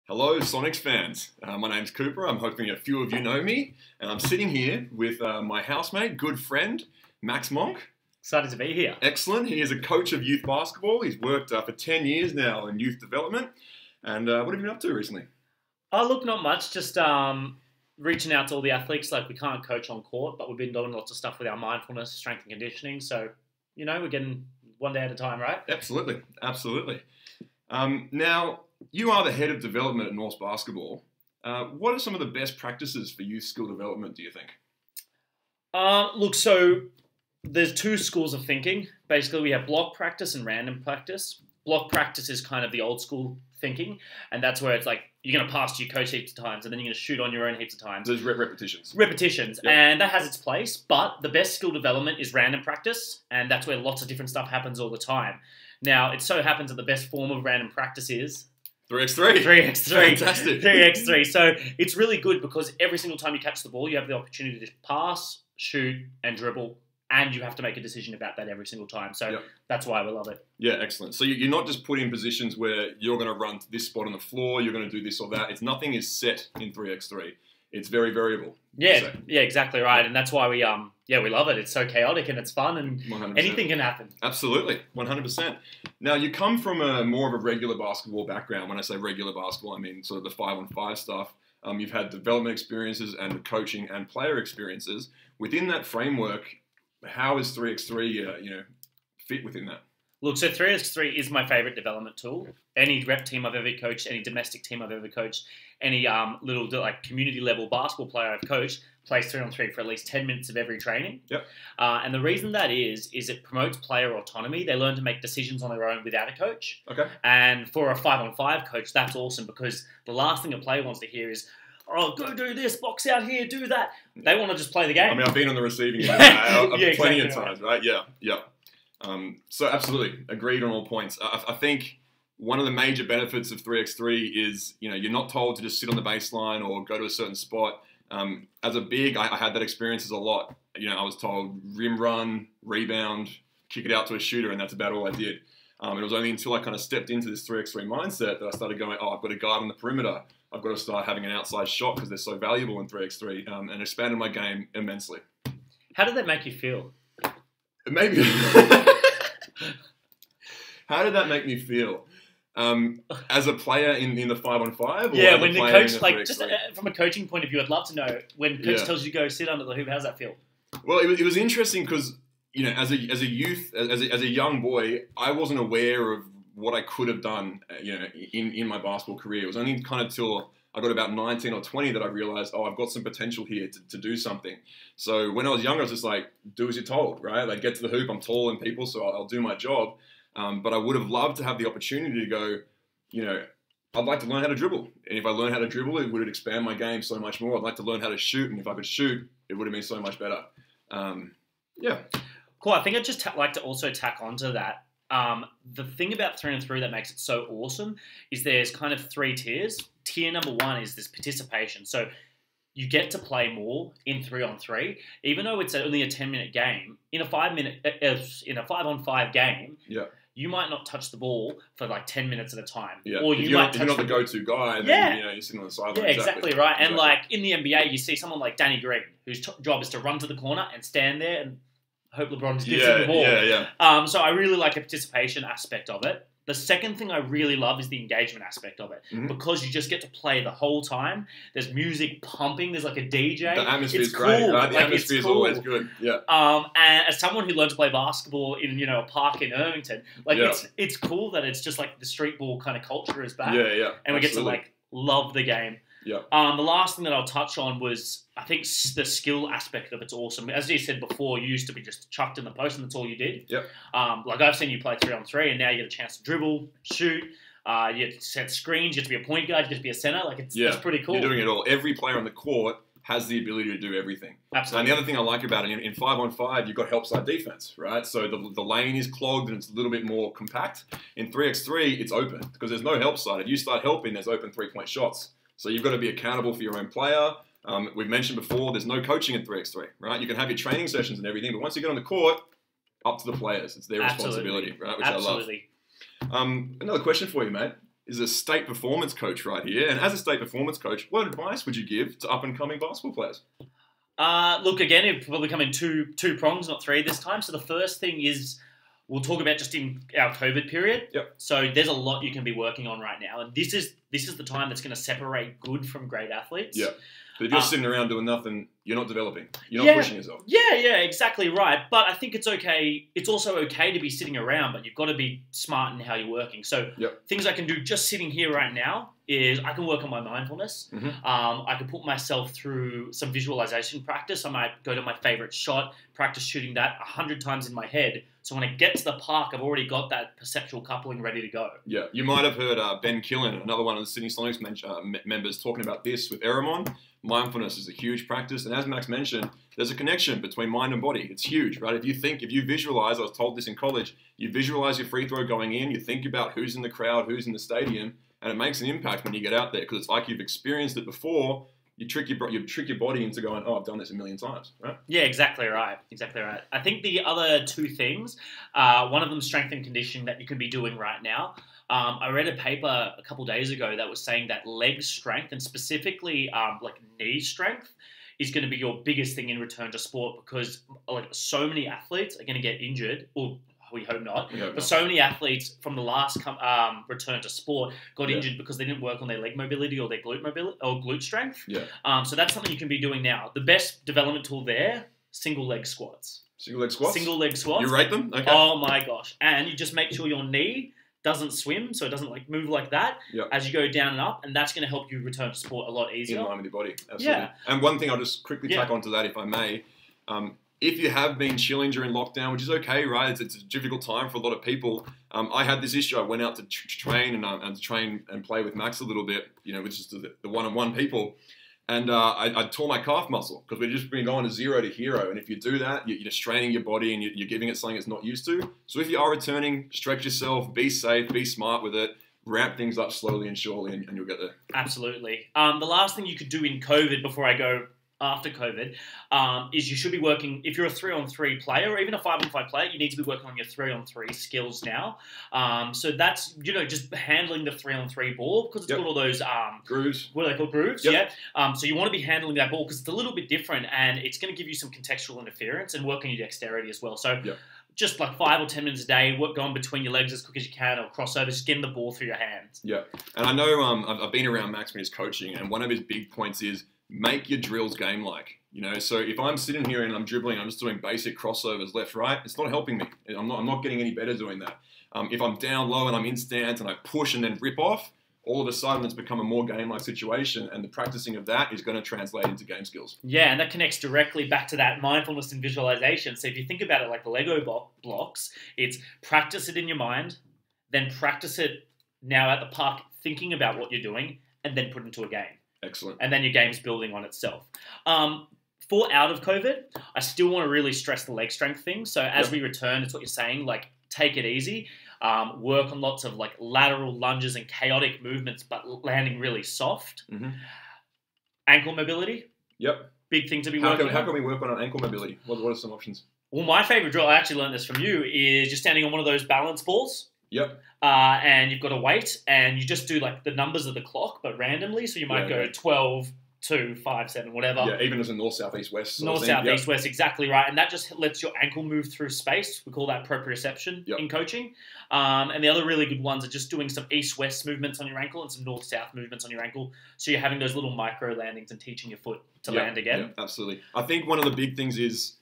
Hello, Sonics fans. My name's Cooper. I'm hoping a few of you know me. And I'm sitting here with my housemate, good friend, Max Monk. Excited to be here. Excellent. He is a coach of youth basketball. He's worked for 10 years now in youth development. And what have you been up to recently? Oh, look, not much. Just reaching out to all the athletes. Like, we can't coach on court, but we've been doing lots of stuff with our mindfulness, strength and conditioning. So, you know, we're getting one day at a time, right? Absolutely. Absolutely. Now, you are the head of development at Norse Basketball. What are some of the best practices for youth skill development, do you think? Look, so there's two schools of thinking. Basically, we have block practice and random practice. Block practice is kind of the old school thinking, and that's where it's like you're going to pass to your coach heaps of times, and then you're going to shoot on your own heaps of times. There's repetitions. Repetitions, yep. And that has its place, but the best skill development is random practice, and that's where lots of different stuff happens all the time. Now, it so happens that the best form of random practice is 3x3. 3x3. Fantastic. 3x3. So it's really good because every single time you catch the ball, you have the opportunity to pass, shoot, and dribble, and you have to make a decision about that every single time. So yep. That's why we love it. Yeah, excellent. So you're not just put in positions where you're going to run to this spot on the floor, you're going to do this or that. Nothing is set in 3x3. It's very variable. Yeah, yeah, exactly right. And that's why we love it. It's so chaotic and it's fun and 100%. Anything can happen. Absolutely, 100%. Now, you come from more of a regular basketball background. When I say regular basketball, I mean sort of the 5-on-5 stuff. You've had development experiences and coaching and player experiences. Within that framework, how is 3x3 fit within that? Look, so 3x3 is my favorite development tool. Any rep team I've ever coached, any domestic team I've ever coached, any little like community level basketball player I've coached plays 3-on-3 for at least 10 minutes of every training. Yep. And the reason that is it promotes player autonomy. They learn to make decisions on their own without a coach. Okay. And for a 5-on-5 coach, that's awesome because the last thing a player wants to hear is, oh, go do this, box out here, do that. They want to just play the game. I mean, I've been on the receiving end plenty of times, right? Yeah, yeah. So absolutely, agreed on all points. I think one of the major benefits of 3x3 is, you're not told to just sit on the baseline or go to a certain spot. As a big, I had that experience a lot. I was told rim run, rebound, kick it out to a shooter, and that's about all I did. It was only until I kind of stepped into this 3x3 mindset that I started going, oh, I've got a guard on the perimeter. I've got to start having an outside shot because they're so valuable in 3x3, and expanded my game immensely. How did that make you feel? Maybe. How did that make me feel? As a player in the 5-on-5? Yeah, when the coach, like, just from a coaching point of view, I'd love to know when coach tells you to go sit under the hoop, how does that feel? Well, it was interesting because, as a youth, as a young boy, I wasn't aware of what I could have done, in my basketball career. It was only kind of till I got about 19 or 20 that I realized, oh, I've got some potential here to do something. So when I was younger, I was just like, do as you're told, right? Like, get to the hoop. I'm taller than people, so I'll do my job. But I would have loved to have the opportunity to go, I'd like to learn how to dribble. And if I learned how to dribble, it would expand my game so much more. I'd like to learn how to shoot. And if I could shoot, it would have been so much better. Yeah. Cool. I think I'd just like to also tack onto that. The thing about 3-on-3 that makes it so awesome is there's kind of 3 tiers. Tier number 1 is this participation. So you get to play more in 3-on-3, even though it's only a 10-minute game. In a 5-on-5 game, yeah, you might not touch the ball for like 10 minutes at a time. Yeah. Or if you're not the go-to guy, then you're sitting on the sideline. Yeah, exactly right. And like in the NBA, you see someone like Danny Green, whose job is to run to the corner and stand there and hope LeBron gives him the ball. Yeah. So I really like the participation aspect of it. The second thing I really love is the engagement aspect of it. Mm-hmm. Because you just get to play the whole time. There's music pumping. There's like a DJ. The atmosphere's great, right? The atmosphere's always good. Yeah. And as someone who learned to play basketball in, a park in Irvington, like it's cool that it's just like the street ball kind of culture is back. Yeah. And we get to like love the game. Yeah. The last thing that I'll touch on was, I think the skill aspect of it's awesome. As you said before, you used to be just chucked in the post and that's all you did. Yep. Like I've seen you play 3-on-3 and now you get a chance to dribble, shoot, you set screens, you get to be a point guard, you get to be a center. Like it's pretty cool. You're doing it all. Every player on the court has the ability to do everything. Absolutely. And the other thing I like about it, in 5-on-5, you've got help side defense, right? So the lane is clogged and it's a little bit more compact. In 3x3, it's open because there's no help side. If you start helping, there's open 3-point shots. So you've got to be accountable for your own player. We've mentioned before, there's no coaching in 3x3, right? You can have your training sessions and everything, but once you get on the court, up to the players. It's their responsibility, right? Which I love. Absolutely. Another question for you, mate. is a state performance coach right here. And as a state performance coach, what advice would you give to up-and-coming basketball players? Look, again, it'll probably come in two prongs, not three this time. So the first thing is we'll talk about just in our COVID period. Yep. So there's a lot you can be working on right now. And this is the time that's going to separate good from great athletes. Yeah. But if you're sitting around doing nothing, you're not developing. You're not pushing yourself. Yeah, exactly right. But I think it's okay. It's also okay to be sitting around, but you've got to be smart in how you're working. So things I can do just sitting here right now is I can work on my mindfulness. Mm-hmm. I can put myself through some visualization practice. I might go to my favorite shot, practice shooting that 100 times in my head. So when I get to the park, I've already got that perceptual coupling ready to go. Yeah, you might have heard Ben Killen, another one of the Sydney Sonics members, talking about this with Eramon. Mindfulness is a huge practice, and as Max mentioned, there's a connection between mind and body. It's huge, right? If you visualize, I was told this in college, you visualize your free throw going in, you think about who's in the crowd, who's in the stadium, and it makes an impact when you get out there because it's like you've experienced it before. You trick your body into going, oh, I've done this a million times, right? Yeah, exactly right. Exactly right. I think the other two things, one of them strength and conditioning that you can be doing right now. I read a paper a couple days ago that was saying that leg strength and specifically like knee strength is going to be your biggest thing in return to sport because like so many athletes are going to get injured or we hope not. But so many athletes from the last return to sport got injured because they didn't work on their leg mobility or their glute mobility or glute strength. Yeah. So that's something you can be doing now. The best development tool there, single leg squats. Single leg squats? Single leg squats. You rate them? Okay. Oh my gosh. And you just make sure your knee doesn't swim, so it doesn't like move like that as you go down and up, and that's going to help you return to sport a lot easier. In line with your body, absolutely. Yeah. And one thing I'll just quickly tack onto that, if I may, if you have been chilling during lockdown, which is okay, right? It's a difficult time for a lot of people. I had this issue. I went out to train and to train and play with Max a little bit, which is the one-on-one people. And I tore my calf muscle because we've just been going to zero to hero. And if you do that, you're straining your body and you're giving it something it's not used to. So if you are returning, stretch yourself, be safe, be smart with it, ramp things up slowly and surely, and you'll get there. Absolutely. The last thing you could do in COVID before I go after COVID is you should be working, if you're a 3-on-3 player or even a 5-on-5 player, you need to be working on your 3-on-3 skills now. So that's, just handling the 3-on-3 ball because it's got all those grooves. What are they called? Grooves, Yep. So you want to be handling that ball because it's a little bit different and it's going to give you some contextual interference and work on your dexterity as well. So just like 5 or 10 minutes a day, work going between your legs as quick as you can or crossovers, just getting the ball through your hands. Yeah. And I know I've been around Max when he's coaching, and one of his big points is make your drills game-like. So if I'm sitting here and I'm dribbling, I'm just doing basic crossovers left, right, it's not helping me. I'm not getting any better doing that. If I'm down low and I'm in stance and I push and then rip off, all of a sudden it's become a more game-like situation, and the practicing of that is going to translate into game skills. Yeah, and that connects directly back to that mindfulness and visualization. So if you think about it like the Lego blocks, it's practice it in your mind, then practice it now at the park thinking about what you're doing, and then put it into a game. Excellent. And then your game's building on itself. For out of COVID, I still want to really stress the leg strength thing. So as we return, it's what you're saying, like take it easy. Work on lots of like lateral lunges and chaotic movements, but landing really soft. Mm-hmm. Ankle mobility. Yep. Big thing to be working on. How can we work on our ankle mobility? What are some options? Well, my favorite drill, I actually learned this from you, is just standing on one of those balance balls. Yep. And you've got a weight, and you just do like the numbers of the clock, but randomly. So you might go 12, 2, 5, 7, whatever. Yeah, even as a north, south, east, west. North, south, east, west, exactly right. And that just lets your ankle move through space. We call that proprioception in coaching. And the other really good ones are just doing some east-west movements on your ankle and some north-south movements on your ankle. So you're having those little micro landings and teaching your foot to land again. Yeah, absolutely. I think one of the big things is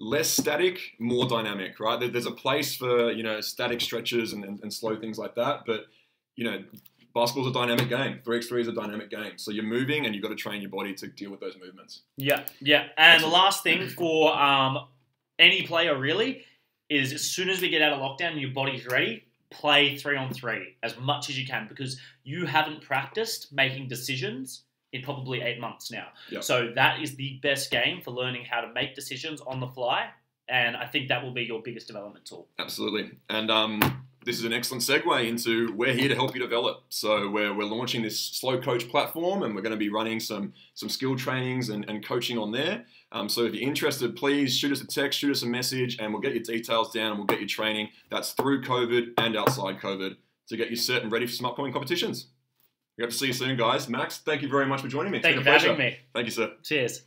less static, more dynamic, right? There's a place for, static stretches and slow things like that. But, basketball's a dynamic game. 3x3 is a dynamic game. So you're moving and you've got to train your body to deal with those movements. Yeah. And the last thing for any player really is as soon as we get out of lockdown and your body's ready, play 3-on-3 as much as you can because you haven't practiced making decisions in probably 8 months now. Yep. So that is the best game for learning how to make decisions on the fly. And I think that will be your biggest development tool. Absolutely. And this is an excellent segue into we're here to help you develop. So we're launching this Slow Coach platform, and we're going to be running some skill trainings and coaching on there. So if you're interested, please shoot us a text, shoot us a message, and we'll get your details down and we'll get you training. That's through COVID and outside COVID. to get you set and ready for some upcoming competitions. We hope to see you soon, guys. Max, thank you very much for joining me. It's Thank you been a for having pleasure. me. Thank you, sir. Cheers.